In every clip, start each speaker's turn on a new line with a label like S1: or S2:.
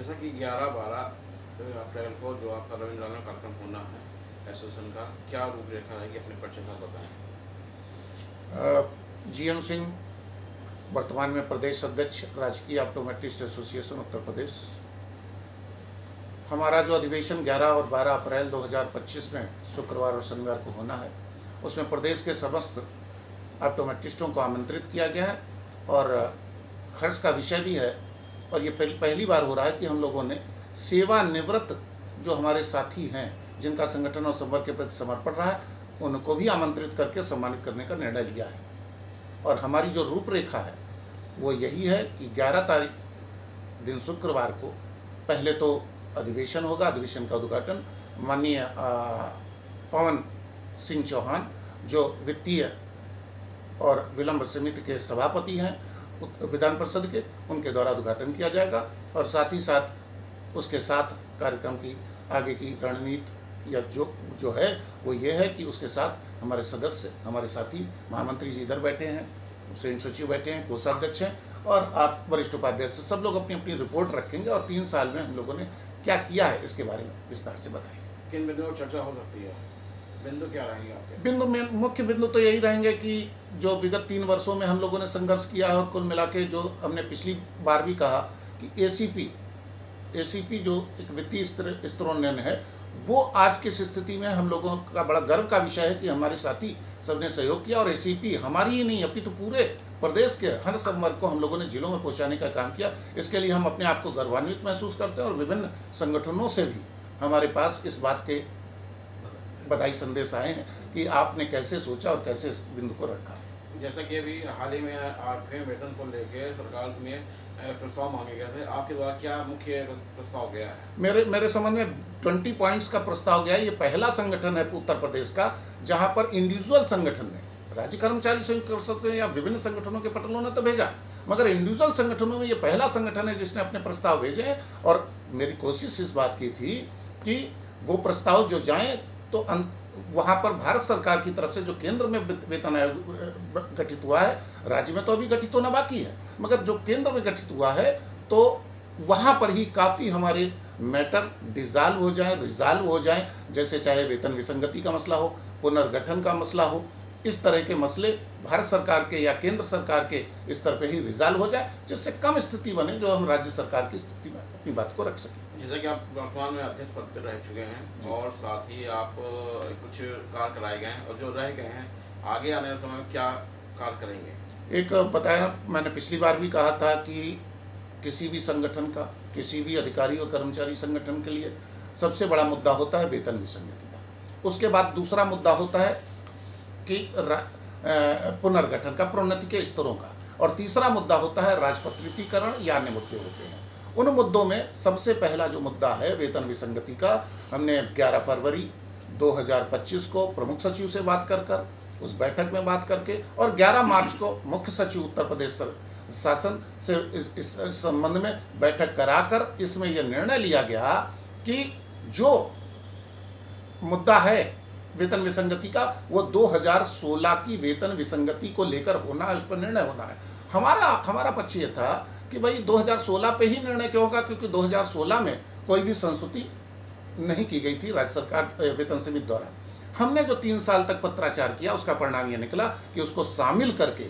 S1: जैसा कि 11-12 अप्रैल को जो आपका रविंद्र कार्यक्रम होना है एसोसिएशन का, क्या रूपरेखा रहेगी, अपने परिचय से बताएं।
S2: जीएन सिंह, वर्तमान में प्रदेश अध्यक्ष राजकीय ऑप्टोमेट्रिस्ट एसोसिएशन उत्तर प्रदेश। हमारा जो अधिवेशन 11 और 12 अप्रैल 2025 में शुक्रवार और शनिवार को होना है, उसमें प्रदेश के समस्त ऑप्टोमेट्रिस्टों को आमंत्रित किया गया है और हर्ष का विषय भी है। और ये पहली बार हो रहा है कि हम लोगों ने सेवानिवृत्त जो हमारे साथी हैं, जिनका संगठन और संवर्ग के प्रति समर्पण रहा है, उनको भी आमंत्रित करके सम्मानित करने का निर्णय लिया है। और हमारी जो रूपरेखा है वो यही है कि 11 तारीख दिन शुक्रवार को पहले तो अधिवेशन होगा। अधिवेशन का उद्घाटन माननीय पवन सिंह चौहान, जो वित्तीय और विलंब समिति के सभापति हैं विधान परिषद के, उनके द्वारा उद्घाटन किया जाएगा। और साथ ही साथ उसके साथ कार्यक्रम की आगे की रणनीति या जो है वो ये है कि उसके साथ हमारे सदस्य, हमारे साथी, महामंत्री जी इधर बैठे हैं, संयुक्त सचिव बैठे हैं, कोषाध्यक्ष हैं, और आप वरिष्ठ उपाध्यक्ष, सब लोग अपनी अपनी रिपोर्ट रखेंगे और 3 साल में हम लोगों ने क्या किया है इसके बारे में विस्तार से बताएंगे।
S1: किन बिंदुओं पर चर्चा हो सकती है, बिंदु क्या रहेंगे आपके?
S2: बिंदु में मुख्य बिंदु तो यही रहेंगे कि जो विगत 3 वर्षों में हम लोगों ने संघर्ष किया है, और कुल मिला के जो हमने पिछली बार भी कहा कि एसीपी जो एक वित्तीय स्तरोन्नयन है, वो आज की स्थिति में हम लोगों का बड़ा गर्व का विषय है कि हमारे साथी सबने सहयोग किया। और एसीपी हमारी ही नहीं अपितु पूरे प्रदेश के हर संवर्ग को हम लोगों ने जिलों में पहुंचाने का काम किया। इसके लिए हम अपने आप को गौरवान्वित महसूस करते हैं और विभिन्न संगठनों से भी हमारे पास इस बात के बधाई संदेश आए हैं कि आपने कैसे सोचा और कैसे इस बिंदु को रखा।
S1: जैसा कि अभी हाल ही में 8वें वेतन को लेकर सरकार में प्रस्ताव मांगे गए थे, आपके द्वारा क्या मुख्य प्रस्ताव गया है?
S2: मेरे संबंध में 20 पॉइंट्स का प्रस्ताव गया है। ये पहला संगठन है उत्तर प्रदेश का जहां पर इंडिविजुअल संगठन ने, राज्य कर्मचारी संयुक्त परिषद या विभिन्न संगठनों के पटलों ने तो भेजा, मगर इंडिविजुअल संगठनों में ये पहला संगठन है जिसने अपने प्रस्ताव भेजे हैं। और मेरी कोशिश इस बात की थी कि वो प्रस्ताव जो जाएं तो वहाँ पर भारत सरकार की तरफ से जो केंद्र में वेतन आयोग गठित हुआ है, राज्य में तो अभी गठित होना बाकी है, मगर जो केंद्र में गठित हुआ है तो वहाँ पर ही काफ़ी हमारे मैटर डिज़ाल्व हो जाए, रिजॉल्व हो जाए। जैसे चाहे वेतन विसंगति का मसला हो, पुनर्गठन का मसला हो, इस तरह के मसले भारत सरकार के या केंद्र सरकार के स्तर पे ही रिजॉल्व हो जाए, जिससे कम स्थिति बने जो हम राज्य सरकार की स्थिति में अपनी बात को रख सकें।
S1: जैसा कि आप वर्तमान में अध्यक्ष पद पर रह चुके हैं और साथ ही आप कुछ कार्य कराए गए हैं, और जो रह गए हैं आगे आने वाले समय में क्या कार्य करेंगे?
S2: एक बताया, मैंने पिछली बार भी कहा था कि किसी भी संगठन का, किसी भी अधिकारी और कर्मचारी संगठन के लिए सबसे बड़ा मुद्दा होता है वेतन विसंगति का। उसके बाद दूसरा मुद्दा होता है कि पुनर्गठन का, प्रोन्नति के स्तरों का, और तीसरा मुद्दा होता है राजपत्रितीकरण या अन्य मुद्दे होते हैं। उन मुद्दों में सबसे पहला जो मुद्दा है वेतन विसंगति का, हमने 11 फरवरी 2025 को प्रमुख सचिव से बात कर उस बैठक में बात करके, और 11 मार्च को मुख्य सचिव उत्तर प्रदेश शासन से इस संबंध में बैठक कराकर इसमें यह निर्णय लिया गया कि जो मुद्दा है वेतन विसंगति का, वो 2016 की वेतन विसंगति को लेकर होना है, उस पर निर्णय होना है। हमारा पक्ष ये था कि भाई 2016 पे ही निर्णय क्यों होगा, क्योंकि 2016 में कोई भी संस्तुति नहीं की गई थी राज्य सरकार वेतन समिति द्वारा। हमने जो 3 साल तक पत्राचार किया उसका परिणाम ये निकला कि उसको शामिल करके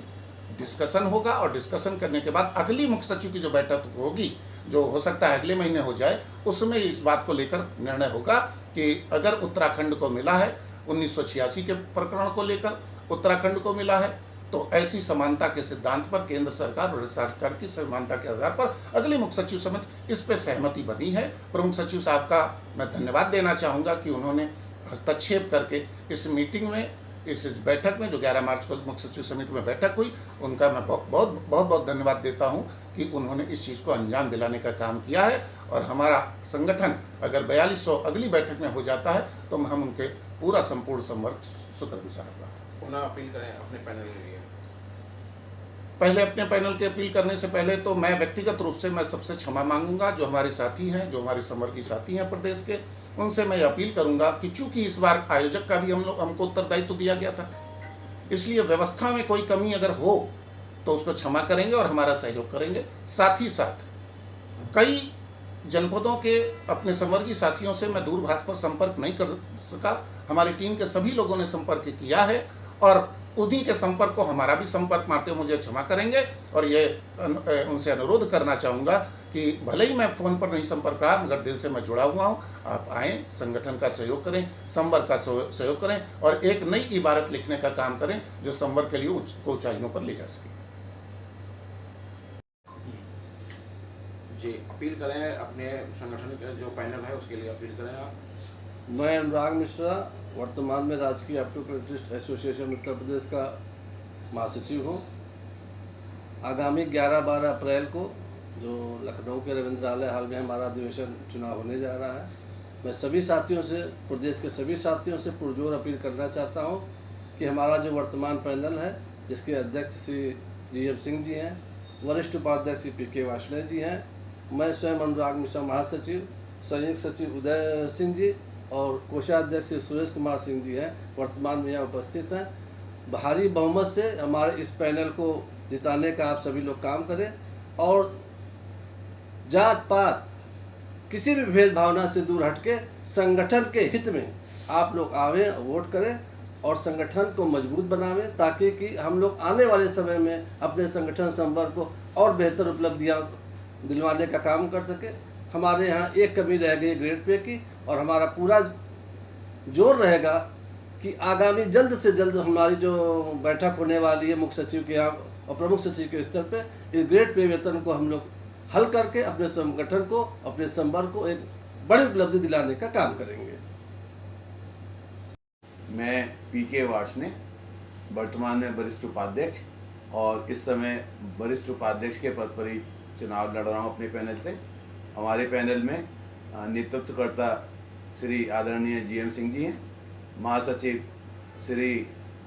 S2: डिस्कशन होगा, और डिस्कशन करने के बाद अगली मुख्य सचिव की जो बैठक होगी, जो हो सकता है अगले महीने हो जाए, उसमें इस बात को लेकर निर्णय होगा कि अगर उत्तराखंड को मिला है 1986 के प्रकरण को लेकर उत्तराखंड को मिला है, तो ऐसी समानता के सिद्धांत पर केंद्र सरकार और राज्य सरकार की समानता के आधार पर अगली मुख्य सचिव समिति इस पर सहमति बनी है। प्रमुख सचिव साहब का मैं धन्यवाद देना चाहूँगा कि उन्होंने हस्तक्षेप करके इस मीटिंग में, इस बैठक में जो 11 मार्च को मुख्य सचिव समिति में बैठक हुई, उनका मैं बहुत धन्यवाद देता हूं कि उन्होंने इस चीज़ को अंजाम दिलाने का काम किया है। और हमारा संगठन अगर 4200 अगली बैठक में हो जाता है तो हम उनके पूरा संपूर्ण संवर्ग शुक्रगुजार होगा।
S1: पुनः अपील करें अपने पैनल के लिए।
S2: पहले अपने पैनल के अपील करने से पहले तो मैं व्यक्तिगत रूप से मैं सबसे क्षमा मांगूंगा, जो हमारे साथी हैं, जो हमारे संवर्गीय साथी हैं प्रदेश के, उनसे मैं अपील करूंगा कि चूंकि इस बार आयोजक का भी हमको उत्तरदायित्व दिया गया था, इसलिए व्यवस्था में कोई कमी अगर हो तो उसको क्षमा करेंगे और हमारा सहयोग करेंगे। साथ ही साथ कई जनपदों के अपने संवर्गीय साथियों से मैं दूरभाष पर संपर्क नहीं कर सका। हमारी टीम के सभी लोगों ने संपर्क किया है और उन्हीं के संपर्क को हमारा भी संपर्क मारते हुए मुझे क्षमा करेंगे। और ये उनसे अनुरोध करना चाहूँगा कि भले ही मैं फ़ोन पर नहीं संपर्क रहा, मगर दिल से मैं जुड़ा हुआ हूँ। आप आएँ, संगठन का सहयोग करें, संवर्ग का सहयोग करें और एक नई इबारत लिखने का काम करें जो संवर्ग के लिए ऊंचाइयों पर ले जा सके।
S1: जी, अपील करें अपने संगठन का जो पैनल है उसके लिए अपील करें आप।
S3: मैं अनुराग मिश्रा, वर्तमान में राजकीय ऑप्टोमेट्रिस्ट एसोसिएशन उत्तर प्रदेश का महासचिव हूँ। आगामी 11-12 अप्रैल को जो लखनऊ के रविंद्रालय हाल में हमारा अधिवेशन चुनाव होने जा रहा है, मैं सभी साथियों से, प्रदेश के सभी साथियों से पुरजोर अपील करना चाहता हूँ कि हमारा जो वर्तमान पैनल है, जिसके अध्यक्ष श्री GM सिंह जी हैं, वरिष्ठ उपाध्यक्ष श्री PK वार्ष्णेय जी हैं, मैं स्वयं अनुराग मिश्रा महासचिव, संयुक्त सचिव उदय सिंह जी और कोषाध्यक्ष सुरेश कुमार सिंह जी हैं, वर्तमान में यहाँ उपस्थित हैं। भारी बहुमत से हमारे इस पैनल को जिताने का आप सभी लोग काम करें और जात पात किसी भी भेदभावना से दूर हटके संगठन के हित में आप लोग आवें, वोट करें और संगठन को मजबूत बनावें, ताकि कि हम लोग आने वाले समय में अपने संगठन संवर्ग को और बेहतर उपलब्धियाँ दिलवाने का काम कर सके। हमारे यहाँ एक कमी रह गई ग्रेड पे की, और हमारा पूरा जोर रहेगा कि आगामी जल्द से जल्द हमारी जो बैठक होने वाली है मुख्य सचिव के यहाँ और प्रमुख सचिव के स्तर पे, इस ग्रेड पे वेतन को हम लोग हल करके अपने संगठन को, अपने संवर्ग को एक बड़ी उपलब्धि दिलाने का काम करेंगे।
S4: मैं PK वार्ष्णेय, वर्तमान में वरिष्ठ उपाध्यक्ष और इस समय वरिष्ठ उपाध्यक्ष के पद पर ही चुनाव लड़ रहा हूँ अपने पैनल से। हमारे पैनल में नेतृत्वकर्ता श्री आदरणीय GM सिंह जी हैं, महासचिव श्री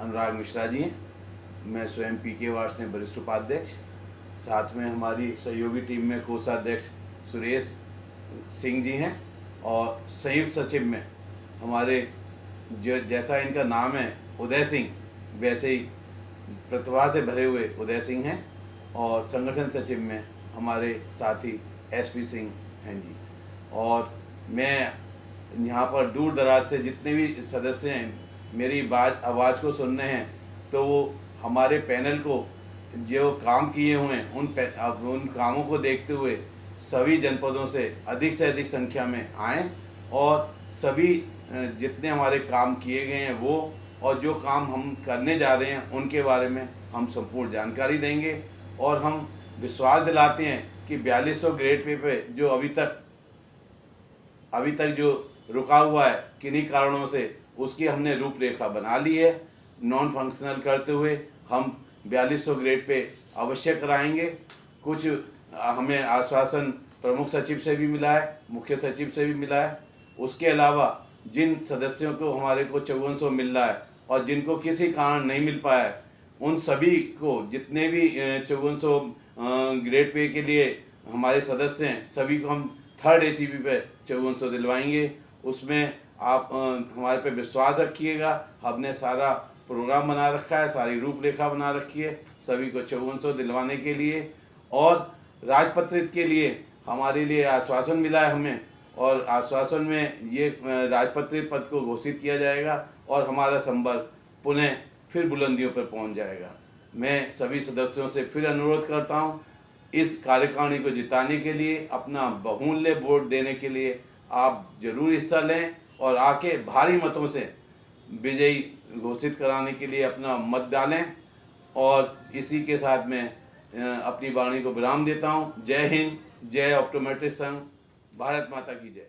S4: अनुराग मिश्रा जी हैं, मैं स्वयं PK वार्ष्णेय वरिष्ठ उपाध्यक्ष, साथ में हमारी सहयोगी टीम में कोषाध्यक्ष सुरेश सिंह जी हैं और संयुक्त सचिव में हमारे जो जैसा इनका नाम है उदय सिंह, वैसे ही प्रतिभा से भरे हुए उदय सिंह हैं और संगठन सचिव में हमारे साथी SP सिंह हैं जी। और मैं यहाँ पर दूर दराज से जितने भी सदस्य हैं मेरी आवाज़ को सुन रहे हैं, तो वो हमारे पैनल को जो काम किए हुए हैं उन कामों को देखते हुए सभी जनपदों से अधिक संख्या में आएँ और सभी जितने हमारे काम किए गए हैं वो और जो काम हम करने जा रहे हैं उनके बारे में हम संपूर्ण जानकारी देंगे। और हम विश्वास दिलाते हैं कि 4200 ग्रेड पे जो अभी तक जो रुका हुआ है किन्हीं कारणों से, उसकी हमने रूपरेखा बना ली है। नॉन फंक्शनल करते हुए हम 4200 ग्रेड पे अवश्य कराएंगे। कुछ हमें आश्वासन प्रमुख सचिव से भी मिला है, मुख्य सचिव से भी मिला है। उसके अलावा जिन सदस्यों को हमारे को 5400 मिल रहा है और जिनको किसी कारण नहीं मिल पाया है, उन सभी को जितने भी 5400 ग्रेड पे के लिए हमारे सदस्य हैं, सभी को हम 3rd ACP पे 5400 दिलवाएंगे। उसमें आप हमारे पे विश्वास रखिएगा। हमने सारा प्रोग्राम बना रखा है, सारी रूपरेखा बना रखी है सभी को 5400 दिलवाने के लिए। और राजपत्रित के लिए हमारे लिए आश्वासन मिला है हमें, और आश्वासन में ये राजपत्रित पद को घोषित किया जाएगा और हमारा संवर्ग पुनः फिर बुलंदियों पर पहुंच जाएगा। मैं सभी सदस्यों से फिर अनुरोध करता हूं, इस कार्यकारिणी को जिताने के लिए, अपना बहुमूल्य वोट देने के लिए आप जरूर हिस्सा लें और आके भारी मतों से विजयी घोषित कराने के लिए अपना मत डालें। और इसी के साथ मैं अपनी वाणी को विराम देता हूं। जय हिंद, जय ऑप्टोमेट्रिस्ट संघ, भारत माता की जय।